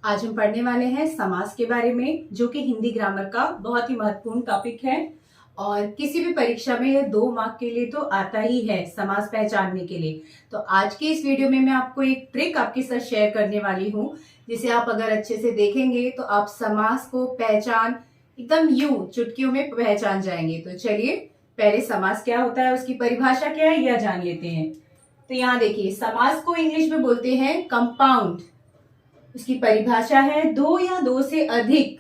आज हम पढ़ने वाले हैं समास के बारे में, जो कि हिंदी ग्रामर का बहुत ही महत्वपूर्ण टॉपिक है और किसी भी परीक्षा में यह 2 मार्क के लिए तो आता ही है समास पहचानने के लिए। तो आज के इस वीडियो में मैं आपको एक ट्रिक आपके साथ शेयर करने वाली हूँ, जिसे आप अगर अच्छे से देखेंगे तो आप समास को पहचान एकदम यूं चुटकियों में पहचान जाएंगे। तो चलिए पहले समास क्या होता है, उसकी परिभाषा क्या है यह जान लेते हैं। तो यहाँ देखिए, समास को इंग्लिश में बोलते हैं कंपाउंड। उसकी परिभाषा है 2 या 2 से अधिक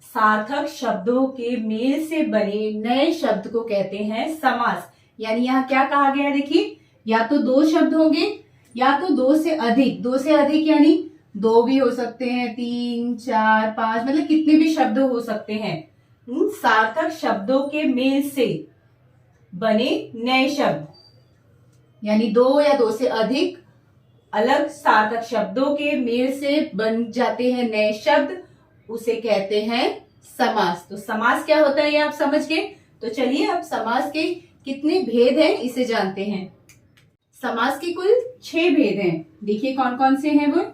सार्थक शब्दों के मेल से बने नए शब्द को कहते हैं समास। यानी यहाँ क्या कहा गया है, देखिए, या तो 2 शब्द होंगे या तो 2 से अधिक। 2 से अधिक यानी 2 भी हो सकते हैं, 3, 4, 5, मतलब कितने भी शब्द हो सकते हैं। सार्थक शब्दों के मेल से बने नए शब्द, यानी 2 या 2 से अधिक अलग सार्थक शब्दों के मेल से बन जाते हैं नए शब्द, उसे कहते हैं समास। तो समास क्या होता है ये आप समझ गए। तो चलिए अब समास के कितने भेद हैं इसे जानते हैं। समास के कुल 6 भेद हैं। देखिए कौन कौन से हैं वो।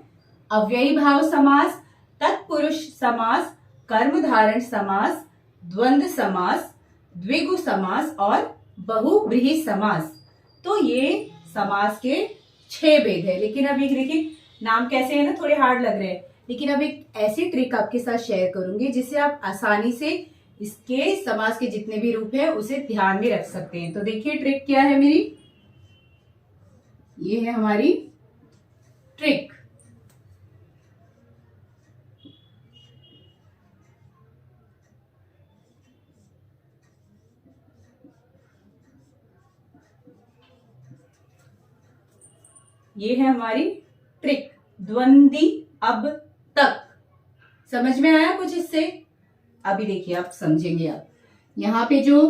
अव्ययी भाव समास, तत्पुरुष समास, कर्मधारय समास, द्वंद्व समास, द्विगु समास और बहुव्रीहि समास। तो ये समास के 6 भेद है। लेकिन अब एक देखिए, नाम कैसे है ना, थोड़े हार्ड लग रहे हैं, लेकिन अब एक ऐसी ट्रिक आपके साथ शेयर करूंगी जिससे आप आसानी से इसके समास के जितने भी रूप हैं उसे ध्यान में रख सकते हैं। तो देखिए ट्रिक क्या है मेरी, ये है हमारी ट्रिक। ये है हमारी ट्रिक, द्वंद्वी अब तक। समझ में आया कुछ इससे? अभी देखिए आप समझेंगे। आप यहाँ पे जो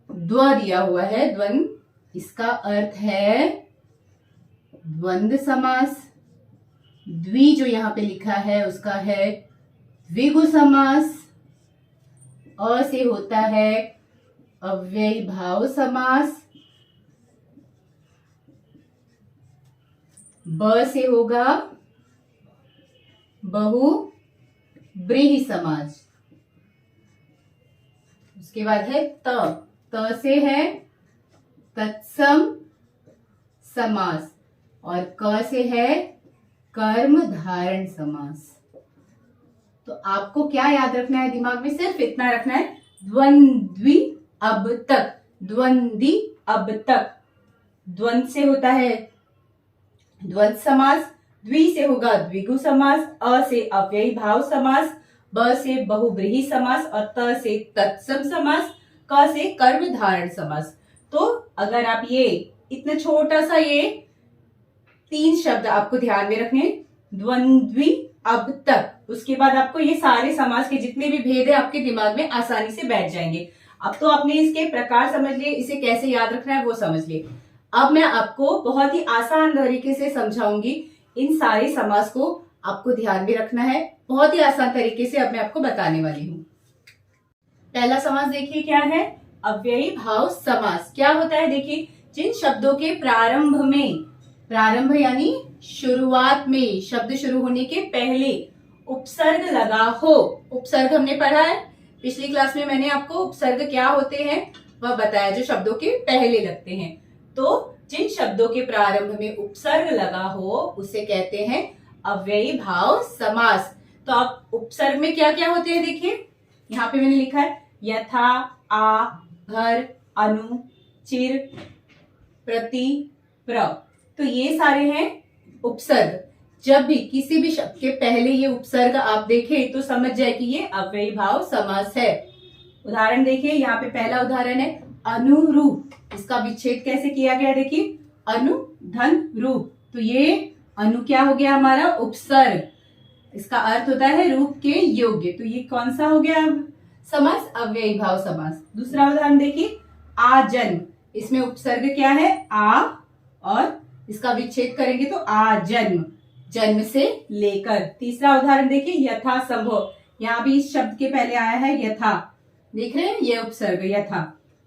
द्व दिया हुआ है, द्वंद, इसका अर्थ है द्वंद्व समास। द्वि जो यहाँ पे लिखा है उसका है द्विगु समास। अ से होता है अव्ययी भाव समास। ब से होगा बहुव्रीहि समास। उसके बाद है त से है तत्सम समास और क से है कर्मधारय समास। तो आपको क्या याद रखना है दिमाग में, सिर्फ इतना रखना है, द्वंद्वी अब तक, द्वंद्वी अब तक। द्वंद से होता है द्वंद्व समास, द्वि से होगा द्विगु समास, अ से अव्ययी भाव समास, ब से बहुव्रीहि समास और त से तत्सम समास, क से कर्मधारय समास। तो अगर आप ये इतना छोटा सा ये 3 शब्द आपको ध्यान में रखने, द्वंद्वी अब तक, उसके बाद आपको ये सारे समास के जितने भी भेद है आपके दिमाग में आसानी से बैठ जाएंगे। अब तो आपने इसके प्रकार समझ लिए, इसे कैसे याद रखना है वो समझ लिए। अब मैं आपको बहुत ही आसान तरीके से समझाऊंगी। इन सारे समास को आपको ध्यान में रखना है, बहुत ही आसान तरीके से अब मैं आपको बताने वाली हूँ। पहला समास देखिए क्या है, अव्ययी भाव समास। क्या होता है, देखिए, जिन शब्दों के प्रारंभ में, प्रारंभ यानी शुरुआत में, शब्द शुरू होने के पहले उपसर्ग लगा हो। उपसर्ग हमने पढ़ा है पिछली क्लास में, मैंने आपको उपसर्ग क्या होते हैं वह बताया, जो शब्दों के पहले लगते हैं। तो जिन शब्दों के प्रारंभ में उपसर्ग लगा हो उसे कहते हैं अव्ययी भाव समास। तो आप उपसर्ग में क्या क्या होते हैं देखिए, यहाँ पे मैंने लिखा है यथा, आ, घर, अनु, चिर, प्रति, प्र। तो ये सारे हैं उपसर्ग। जब भी किसी भी शब्द के पहले ये उपसर्ग आप देखें तो समझ जाए कि ये अव्ययी भाव समास है। उदाहरण देखिए, यहाँ पे पहला उदाहरण है अनुरूप। इसका विच्छेद कैसे किया गया, देखिए, अनु धन रूप। तो ये अनु क्या हो गया हमारा, उपसर्ग। इसका अर्थ होता है रूप के योग्य। तो ये कौन सा हो गया समास, अव्ययी भाव समास। दूसरा उदाहरण देखिए, आजन्म। इसमें उपसर्ग क्या है, आ, और इसका विच्छेद करेंगे तो आजन्म, जन्म से लेकर। तीसरा उदाहरण देखिए, यथा संभव। यहाँ भी इस शब्द के पहले आया है यथा, देख रहे हैं, ये उपसर्ग यथा।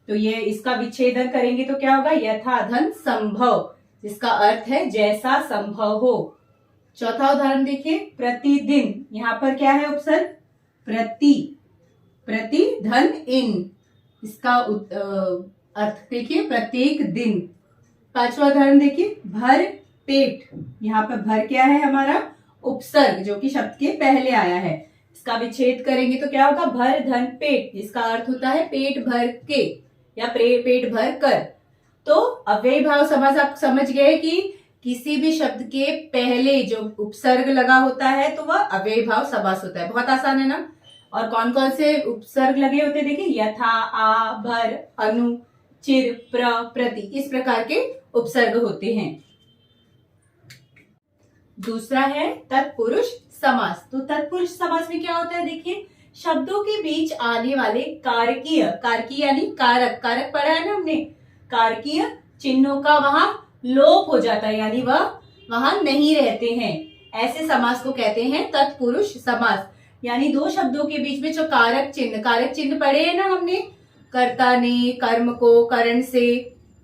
तो ये इसका विच्छेदन करेंगे तो क्या होगा, यथा धन संभव, जिसका अर्थ है जैसा संभव हो। चौथा उदाहरण देखिए, प्रतिदिन। यहाँ पर क्या है उपसर्ग? प्रति, प्रति धन इन, इसका अर्थ देखिए प्रत्येक दिन। पांचवा उदाहरण देखिए, भर पेट। यहाँ पर भर क्या है? हमारा उपसर्ग जो कि शब्द के पहले आया है। इसका विच्छेद करेंगे तो क्या होगा? भर धन पेट, जिसका अर्थ होता है पेट भर के या पेट भर कर। तो अव्ययी भाव समास आप समझ गए कि किसी भी शब्द के पहले जो उपसर्ग लगा होता है तो वह अव्ययी भाव समास होता है। बहुत आसान है ना? और कौन कौन से उपसर्ग लगे होते हैं देखिए, यथा, आ, भर, अनु, चिर, प्र, प्रति, इस प्रकार के उपसर्ग होते हैं। दूसरा है तत्पुरुष समास। तो तत्पुरुष समास में क्या होता है देखिए, शब्दों के बीच आने वाले कारकीय, कारकीय यानी कारक, कारक पढ़ा है ना हमने, कारकीय चिन्हों का वहां लोप हो जाता है, यानी वह वहां नहीं रहते हैं। ऐसे समास को कहते हैं तत्पुरुष समास। यानी दो शब्दों के बीच में जो कारक चिन्ह पढ़े हैं ना हमने, कर्ता ने, कर्म को, करण से,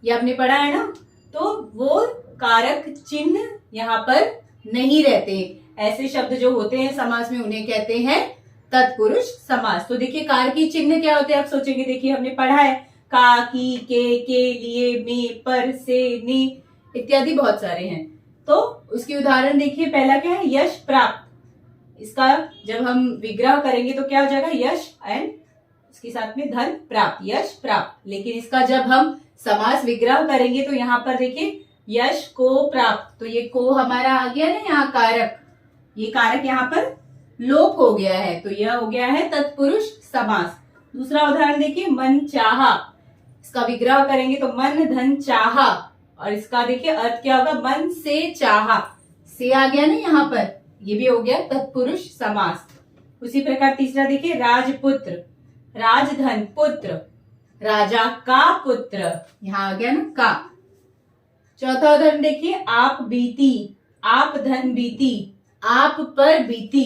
ये आपने पढ़ा है ना, तो वो कारक चिन्ह यहाँ पर नहीं रहते। ऐसे शब्द जो होते हैं समास में उन्हें कहते हैं तत्पुरुष समास। तो देखिए कारकी चिन्ह क्या होते हैं आप सोचेंगे, देखिए हमने पढ़ा है का, की, के लिए, में, पर, से, ने इत्यादि बहुत सारे हैं। तो उसकी उदाहरण देखिए, पहला क्या है? यश प्राप्त। इसका जब हम विग्रह करेंगे तो क्या हो जाएगा? यश एंड इसके साथ में धन प्राप्त, यश प्राप्त। लेकिन इसका जब हम समास विग्रह करेंगे तो यहाँ पर देखिए यश को प्राप्त, तो ये को हमारा आ गया ना यहाँ कारक, ये कारक यहाँ पर लोप हो गया है, तो यह हो गया है तत्पुरुष समास। दूसरा उदाहरण देखिए, मन चाहा। इसका विग्रह करेंगे तो मन धन चाहा, और इसका देखिए अर्थ क्या होगा? मन से चाहा, से आ गया ना यहाँ पर, ये भी हो गया तत्पुरुष समास। उसी प्रकार तीसरा देखिए, राजपुत्र, राजधन पुत्र, राजा का पुत्र, यहाँ आ गया ना का। चौथा उदाहरण देखिए, आप बीती, आप धन बीती, आप पर बीती,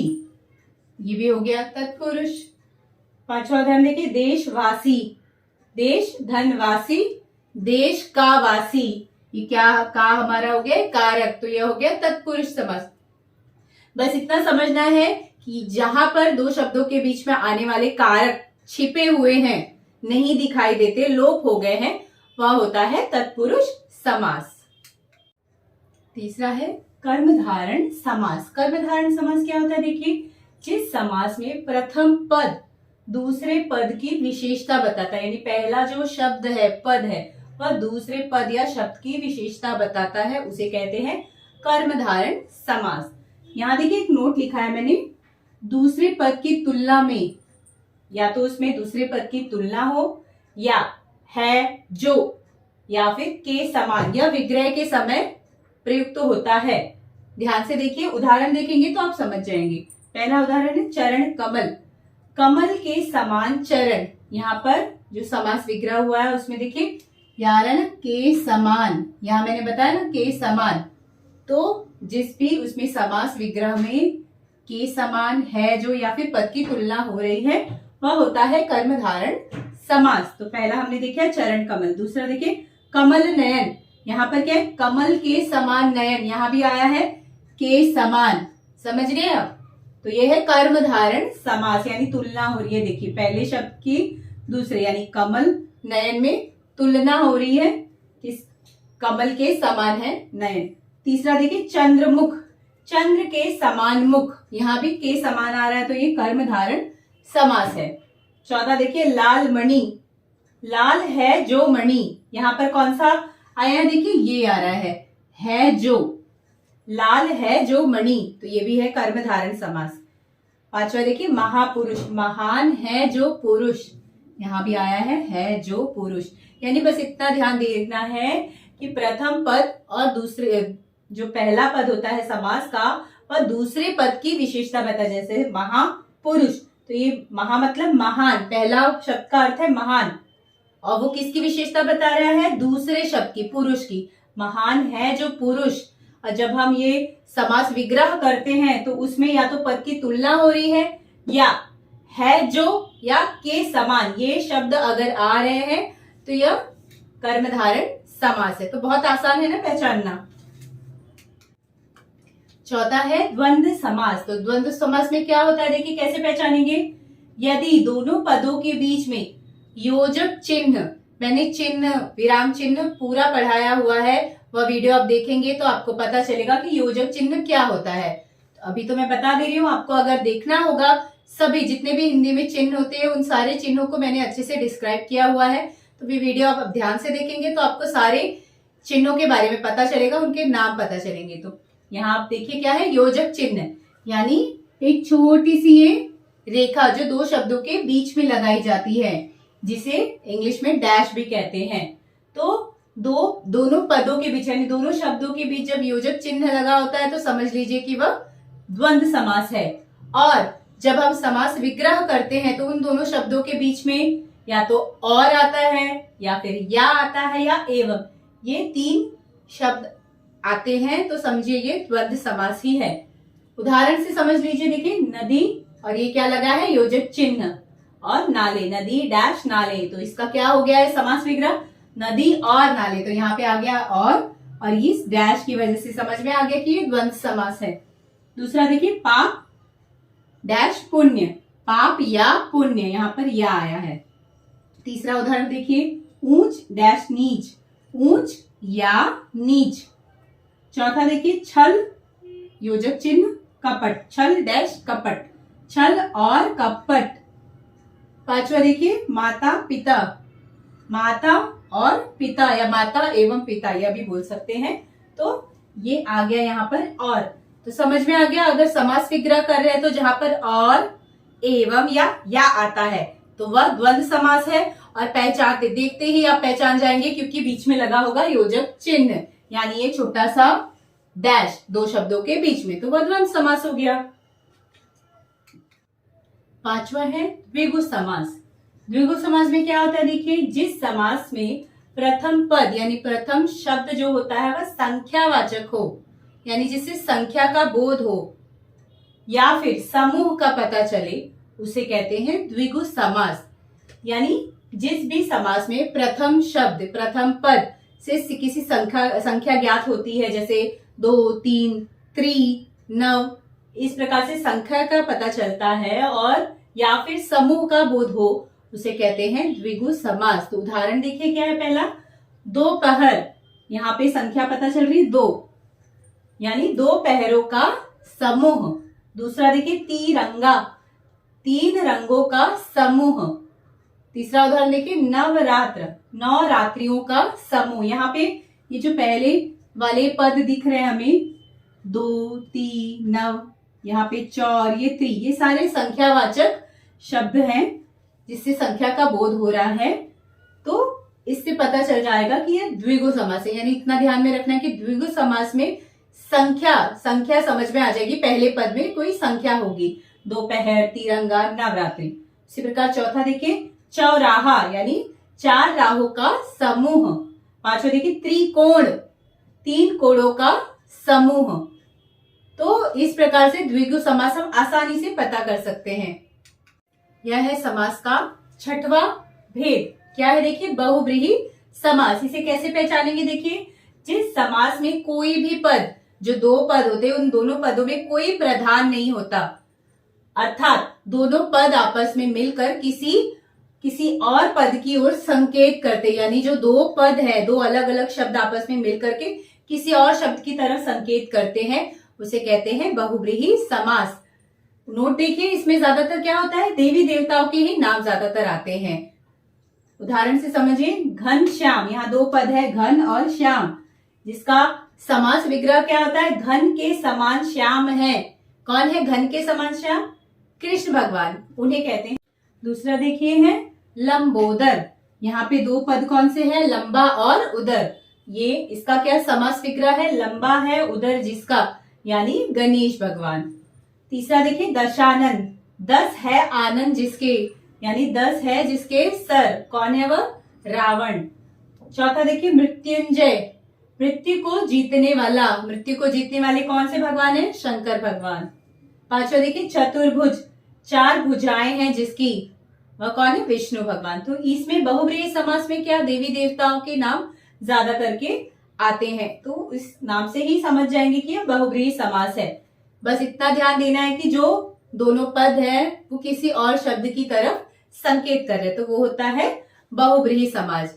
ये भी हो गया तत्पुरुष। पांचवा उदाहरण देखिए, देशवासी, देश धनवासी, देश का वासी, ये क्या का हमारा हो गया कारक, तो ये हो गया तत्पुरुष समास। बस इतना समझना है कि जहां पर दो शब्दों के बीच में आने वाले कारक छिपे हुए हैं, नहीं दिखाई देते, लोप हो गए हैं, वह होता है तत्पुरुष समास। तीसरा है कर्मधारण समास। कर्मधारण समास क्या होता है देखिए, जिस समास में प्रथम पद दूसरे पद की विशेषता बताता है, यानी पहला जो शब्द है, पद है, वह दूसरे पद या शब्द की विशेषता बताता है, उसे कहते हैं कर्मधारण समास। यहाँ देखिए एक नोट लिखा है मैंने, दूसरे पद की तुलना में, या तो उसमें दूसरे पद की तुलना हो, या है जो, या फिर के समान, यह विग्रह के समय प्रयुक्त होता है। ध्यान से देखिए, उदाहरण देखेंगे तो आप समझ जाएंगे। पहला उदाहरण है चरण कमल, कमल के समान चरण। यहाँ पर जो समास विग्रह हुआ है उसमें देखिए यार है ना के समान, यहाँ मैंने बताया ना के समान, तो जिस भी उसमें समास विग्रह में के समान है जो या फिर पद की तुलना हो रही है, वह होता है कर्मधारण समास। तो पहला हमने देखा चरण कमल। दूसरा देखिए कमल नयन, यहाँ पर क्या है? कमल के समान नयन, यहाँ भी आया है के समान, समझ रहे हैं आप? तो यह है कर्मधारण समास, यानी तुलना हो रही है। देखिए पहले शब्द की दूसरे, यानी कमल नयन में तुलना हो रही है, किस कमल के समान है नयन। तीसरा देखिए चंद्रमुख, चंद्र के समान मुख, यहाँ भी के समान आ रहा है, तो ये कर्मधारण समास है। चौथा देखिए लाल मणि, लाल है जो मणि, यहाँ पर कौन सा आया है? देखिए ये आ रहा है जो, लाल है जो मणि, तो ये भी है कर्मधारण समास। पांचवा देखिए महापुरुष, महान है जो पुरुष, यहाँ भी आया है जो पुरुष। यानी बस इतना ध्यान देना है कि प्रथम पद और दूसरे जो पहला पद होता है समास का, वह दूसरे पद की विशेषता बताता है। जैसे महापुरुष, तो ये महा मतलब महान, पहला शब्द का अर्थ है महान, और वो किसकी विशेषता बता रहा है? दूसरे शब्द की, पुरुष की। महान है जो पुरुष। और जब हम ये समास विग्रह करते हैं तो उसमें या तो पद की तुलना हो रही है, या है जो, या के समान, ये शब्द अगर आ रहे हैं तो यह कर्मधारण समास है। तो बहुत आसान है ना पहचानना। चौथा है द्वंद्व समास। तो द्वंद्व समास में क्या होता है, देखिए कैसे पहचानेंगे। यदि दोनों पदों के बीच में योजक चिन्ह, मैंने चिन्ह विराम चिन्ह पूरा पढ़ाया हुआ है, वह वीडियो आप देखेंगे तो आपको पता चलेगा कि योजक चिन्ह क्या होता है। अभी तो मैं बता दे रही हूँ, आपको अगर देखना होगा सभी जितने भी हिंदी में चिन्ह होते हैं उन सारे चिन्हों को मैंने अच्छे से डिस्क्राइब किया हुआ है। तो भी वीडियो आप ध्यान से देखेंगे तो आपको सारे चिन्हों के बारे में पता चलेगा, उनके नाम पता चलेंगे। तो यहाँ आप देखिए क्या है, योजक चिन्ह यानी एक छोटी सी ये रेखा जो दो शब्दों के बीच में लगाई जाती है, जिसे इंग्लिश में डैश भी कहते हैं। तो दोनों पदों के बीच यानी दोनों शब्दों के बीच जब योजक चिन्ह लगा होता है तो समझ लीजिए कि वह द्वंद्व समास है। और जब हम समास विग्रह करते हैं तो उन दोनों शब्दों के बीच में या तो और आता है या फिर या आता है या एवं, ये तीन शब्द आते हैं तो समझिए ये द्वंद्व समास ही है। उदाहरण से समझ लीजिए, देखिए नदी और ये क्या लगा है, योजक चिन्ह, और नाले, नदी डैश नाले, तो इसका क्या हो गया है समास विग्रह, नदी और नाले। तो यहाँ पे आ गया और इस डैश की वजह से समझ में आ गया कि ये द्वंद्व समास है। दूसरा देखिए पाप डैश पुण्य, पाप या पुण्य, यहाँ पर या आया है। तीसरा उदाहरण देखिए ऊंच डैश नीच, ऊंच या नीच। चौथा देखिए छल योजक चिन्ह कपट, छल डैश कपट, छल और कपट। पांचवा देखिए माता पिता, माता और पिता या माता एवं पिता यह भी बोल सकते हैं। तो ये आ गया यहाँ पर और, तो समझ में आ गया अगर समास विग्रह कर रहे हैं तो जहां पर और एवं या आता है तो वह द्वंद्व समास है। और पहचानते देखते ही आप पहचान जाएंगे क्योंकि बीच में लगा होगा योजक चिन्ह, यानी ये छोटा सा डैश दो शब्दों के बीच में, तो वह द्वंद्व समास हो गया। पांचवा है द्विगु समास। द्विगु समास में क्या होता है, देखिए जिस समास में प्रथम पद यानी प्रथम शब्द जो होता है वह संख्यावाचक हो, यानी जिससे संख्या का बोध हो या फिर समूह का पता चले, उसे कहते हैं द्विगु समास। यानी जिस भी समास में प्रथम शब्द प्रथम पद से किसी संख्या ज्ञात होती है, जैसे 2 3 3 9, इस प्रकार से संख्या का पता चलता है और या फिर समूह का बोध हो, उसे कहते हैं द्विगु समास। तो उदाहरण देखिए क्या है, पहला दोपहर, यहाँ पे संख्या पता चल रही 2 यानी दो पहरों का समूह। दूसरा देखिए तिरंगा, 3 रंगों का समूह। तीसरा उदाहरण देखिए नवरात्र, 9 रात्रियों का समूह। यहाँ पे ये जो पहले वाले पद दिख रहे हैं हमें 2 3 9, यहाँ पे 4 ये 3, ये सारे संख्यावाचक शब्द हैं जिससे संख्या का बोध हो रहा है। तो इससे पता चल जाएगा कि ये द्विगु समास है। यानी इतना ध्यान में रखना है कि द्विगु समास में संख्या समझ में आ जाएगी, पहले पद में कोई संख्या होगी, दोपहर तिरंगा नवरात्रि। इसी प्रकार चौथा देखिए चौराहा यानी 4 राहों का समूह। पांचवा देखिए त्रिकोण, 3 कोणों का समूह। तो इस प्रकार से द्विगु समास हम आसानी से पता कर सकते हैं। यह है समास का छठवां भेद, क्या है देखिए बहुव्रीहि समास। इसे कैसे पहचानेंगे, देखिए जिस समास में कोई भी पद, जो 2 पद होते हैं उन दोनों पदों में कोई प्रधान नहीं होता, अर्थात दोनों पद आपस में मिलकर किसी और पद की ओर संकेत करते, यानी जो 2 पद है, 2 अलग अलग शब्द आपस में मिलकर के किसी और शब्द की तरफ संकेत करते हैं, उसे कहते हैं बहुव्रीहि समास। नोट देखिए इसमें ज्यादातर क्या होता है, देवी देवताओं के ही नाम ज्यादातर आते हैं। उदाहरण से समझिए घन श्याम, यहाँ 2 पद है घन और श्याम, जिसका समास विग्रह क्या होता है, घन के समान श्याम है। कौन है घन के समान श्याम, कृष्ण भगवान, उन्हें कहते हैं। दूसरा देखिए है लंबोदर, यहाँ पे 2 पद कौन से हैं, लंबा और उदर, ये इसका क्या समास विग्रह है, लंबा है उदर जिसका, यानी गणेश भगवान। तीसरा देखिए दशानन, 10 है आनंद जिसके, यानी 10 है जिसके सर, कौन है वह, रावण। चौथा देखिए मृत्युंजय, मृत्यु को जीतने वाला, मृत्यु को जीतने वाले कौन से भगवान है, शंकर भगवान। पांचवा देखिए चतुर्भुज, 4 भुजाएं हैं जिसकी, वह कौन है, विष्णु भगवान। तो इसमें बहुव्रीहि समास में क्या देवी देवताओं के नाम ज्यादा करके आते हैं, तो इस नाम से ही समझ जाएंगे कि यह बहुब्रीहि समास है। बस इतना ध्यान देना है कि जो दोनों पद है वो किसी और शब्द की तरफ संकेत कर रहे, तो वो होता है बहुब्रीहि समाज।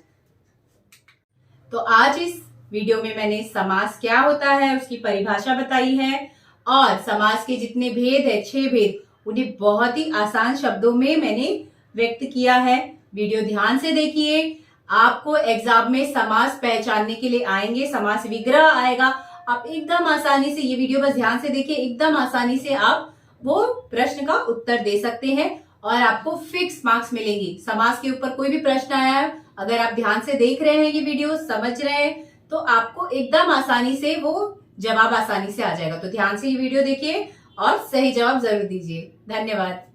तो आज इस वीडियो में मैंने समास क्या होता है उसकी परिभाषा बताई है, और समास के जितने भेद है 6 भेद, उन्हें बहुत ही आसान शब्दों में मैंने व्यक्त किया है। वीडियो ध्यान से देखिए, आपको एग्जाम में समास पहचानने के लिए आएंगे, समास विग्रह आएगा, आप एकदम आसानी से, ये वीडियो बस ध्यान से देखिए, एकदम आसानी से आप वो प्रश्न का उत्तर दे सकते हैं और आपको फिक्स मार्क्स मिलेंगे। समास के ऊपर कोई भी प्रश्न आया है, अगर आप ध्यान से देख रहे हैं, ये वीडियो समझ रहे हैं, तो आपको एकदम आसानी से वो जवाब आसानी से आ जाएगा। तो ध्यान से ये वीडियो देखिए और सही जवाब जरूर दीजिए। धन्यवाद।